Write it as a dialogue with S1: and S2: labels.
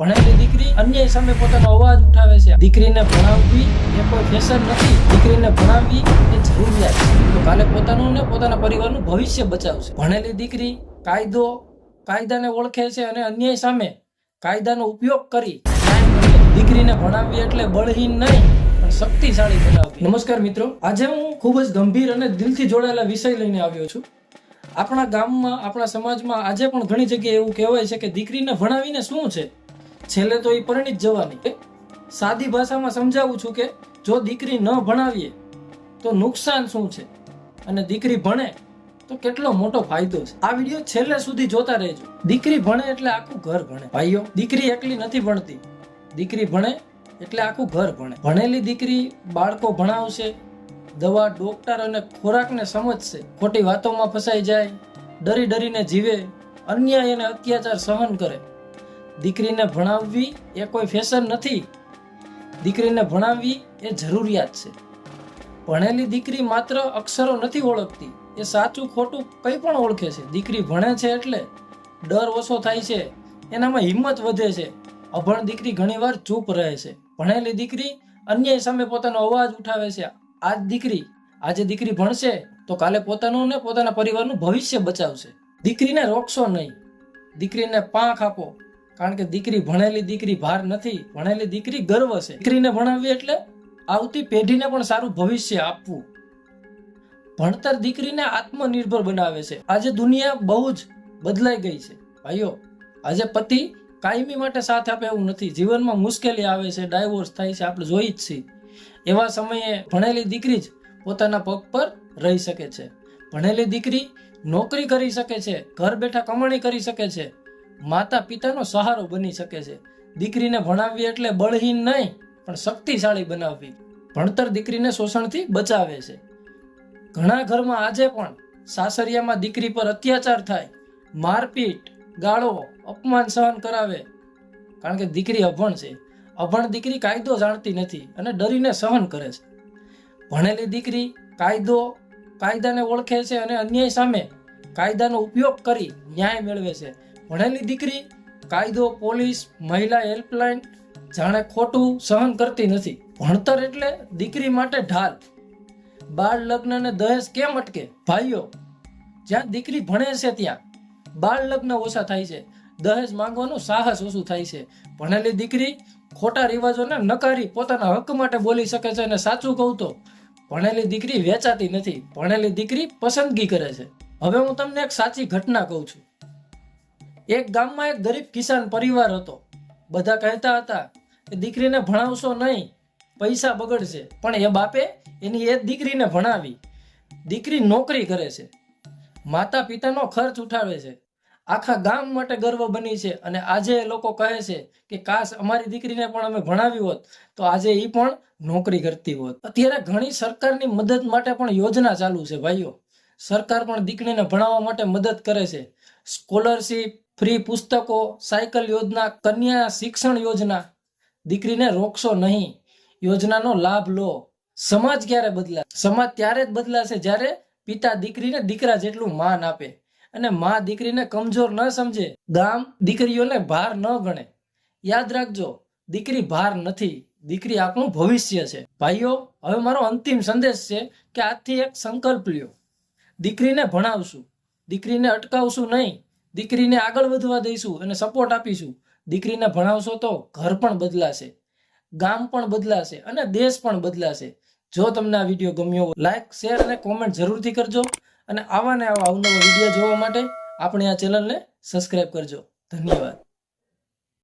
S1: ભણેલી દીકરી અન્ય સામે પોતાનો અવાજ ઉઠાવે છે। દીકરીને ભણાવવી એ કોઈ ફેશન નથી, દીકરીને ભણાવવી એ જરૂરિયાત છે। તો કાલે પોતાનું ને પોતાના પરિવારનું ભવિષ્ય બચાવશે। ભણેલી દીકરી કાયદાને ઓળખે છે અને અન્યાય સામે કાયદાનો ઉપયોગ કરી ન્યાય મેળવે। દીકરીને ભણાવવી એટલે બળહીન નહીં પણ શક્તિશાળી બનાવવી। નમસ્કાર મિત્રો, આજે હું ખૂબ જ ગંભીર અને દિલથી જોડાયેલા વિષય લઈને આવ્યો છું। આપણા ગામમાં, આપણા સમાજમાં આજે પણ ઘણી જગ્યાએ એવું કહેવાય છે કે દીકરીને ભણાવીને શું છે, છેલ્લે તો એ પરિણીત જવાની। સાદી ભાષામાં સમજાવું છું કે જો દીકરી ન ભણાવીએ તો નુકસાન શું છે અને દીકરી ભણે તો કેટલો મોટો ફાયદો છે। આ વિડીયો છેલ્લે સુધી જોતા રહેજો। દીકરી ભણે એટલે આખું ઘર ભણે। ભાઈઓ, દીકરી એકલી નથી ભણતી, દીકરી ભણે એટલે આખું ઘર ભણે। ભણેલી દીકરી બાળકો ભણાવશે, દવા, ડોક્ટર અને ખોરાકને સમજશે, ખોટી વાતોમાં ફસાઈ જાય, ડરીને જીવે, અન્યાય અને અત્યાચાર સહન કરે। દીકરીને ભણાવવી એ કોઈ ફેશન નથી, દીકરીને ભણાવવી એ જરૂરિયાત છે। ભણેલી દીકરી માત્ર અક્ષરો નથી ઓળખતી, એ સાચું ખોટું કંઈ પણ ઓળખે છે। દીકરી ભણે છે એટલે ડર ઓછો થાય છે, એનામાં હિંમત વધે છે। અભણ દીકરી ઘણીવાર ચૂપ રહે છે, ભણેલી દીકરી અન્યાય સામે પોતાનો અવાજ ઉઠાવે છે। આજે દીકરી ભણશે તો કાલે પોતાનું ને પોતાના પરિવારનું ભવિષ્ય બચાવશે। દીકરીને રોકશો નહીં, દીકરીને પાંખ આપો, કારણ કે દીકરી, ભણેલી દીકરી ભાર નથી, ભણેલી દીકરી ગર્વ છે। દીકરીને ભણાવવી એટલે આવતી પેઢીને પણ સારું ભવિષ્ય આપવું। ભણતર દીકરીને આત્મનિર્ભર બનાવે છે। આજે દુનિયા બહુ જ બદલાઈ ગઈ છે ભાઈઓ। આજે પતિ કાયમી માટે સાથ આપે એવું નથી, જીવનમાં મુશ્કેલી આવે છે, ડાયવોર્સ થાય છે, આપણે જોઈ જ છીએ। એવા સમયે ભણેલી દીકરી જ પોતાના પગ પર રહી શકે છે। ભણેલી દીકરી નોકરી કરી શકે છે, ઘર બેઠા કમાણી કરી શકે છે, માતા પિતાનો સહારો બની શકે છે। દીકરીને ભણાવવી એટલે બળહીન નહીં પણ શક્તિશાળી બનાવવી। ભણતર દીકરીને શોષણથી બચાવે છે। ઘણા ઘરમાં આજે પણ સાસરિયામાં દીકરી પર અત્યાચાર થાય, મારપીટ, ગાળો, અપમાન સહન કરાવે, કારણ કે દીકરી અભણ છે। અભણ દીકરી કાયદો જાણતી નથી અને ડરીને સહન કરે છે। ભણેલી દીકરી કાયદાને ઓળખે છે અને અન્યાય સામે કાયદાનો ઉપયોગ કરી ન્યાય મેળવે છે। ભણેલી દીકરી કાયદો, પોલીસ, મહિલા હેલ્પલાઇન જાણે ખોટું સહન કરતી નથી। ભણતર એટલે દીકરી માટે ઢાલ। બાળ લગ્ન અને દહેજ કેમ અટકે? ભાઈઓ, જ્યાં દીકરી ભણે છે ત્યાં બાળ લગ્ન ઓછા થાય છે, દહેજ માંગવાનું સાહસ ઓછું થાય છે। ભણેલી દીકરી ખોટા રિવાજોને નકારી પોતાના હક માટે બોલી શકે છે। અને સાચું કહું તો ભણેલી દીકરી વેચાતી નથી, ભણેલી દીકરી પસંદગી કરે છે। હવે હું તમને એક સાચી ઘટના કહું છું। એક ગામમાં એક ગરીબ કિસાન પરિવાર હતો। બધા કહેતા હતા કે દીકરીને ભણાવશો નહીં, પૈસા બગડશે, પણ એ બાપે એની એ દીકરીને ભણાવી। દીકરી નોકરી કરે છે, માતા પિતાનો ખર્ચ ઉઠાવે છે, આખા ગામ માટે ગર્વ બની છે। અને આજે એ લોકો કહે છે કે કાશ અમારી દીકરીને પણ અમે ભણાવી હોત તો આજે એ પણ નોકરી કરતી હોત। અત્યારે ઘણી સરકારની મદદ માટે પણ યોજના ચાલુ છે ભાઈઓ। સરકાર પણ દીકરીને ભણાવવા માટે મદદ કરે છે। સ્કોલરશીપ, ફ્રી પુસ્તકો, સાયકલ યોજના, કન્યા શિક્ષણ યોજના। દીકરીને રોકશો નહીં, યોજનાનો લાભ લો। સમાજ ક્યારે બદલાશે? સમાજ ત્યારે જ બદલાશે જ્યારે પિતા દીકરીને દીકરા જેટલું માન આપે અને માં દીકરીને કમજોર ન સમજે, ગામ દીકરીઓને ભાર ન ગણે। યાદ રાખજો, દીકરી ભાર નથી, દીકરી આપણું ભવિષ્ય છે। ભાઈઓ, હવે મારો અંતિમ સંદેશ છે કે આજથી એક સંકલ્પ લ્યો। દીકરીને ભણાવશું, દીકરીને અટકાવશું નહીં, દીકરીને આગળ વધવા દઈશું અને સપોર્ટ આપીશું। દીકરીને ભણાવશો તો ઘર પણ બદલાશે, ગામ પણ બદલાશે અને દેશ પણ બદલાશે। જો તમને આ વિડીયો ગમ્યો હોય, લાઈક, શેર અને કોમેન્ટ જરૂરથી કરજો અને આવા ને આવા અવનવા વિડીયો જોવા માટે આપણે આ ચેનલને સબસ્ક્રાઇબ કરજો। ધન્યવાદ।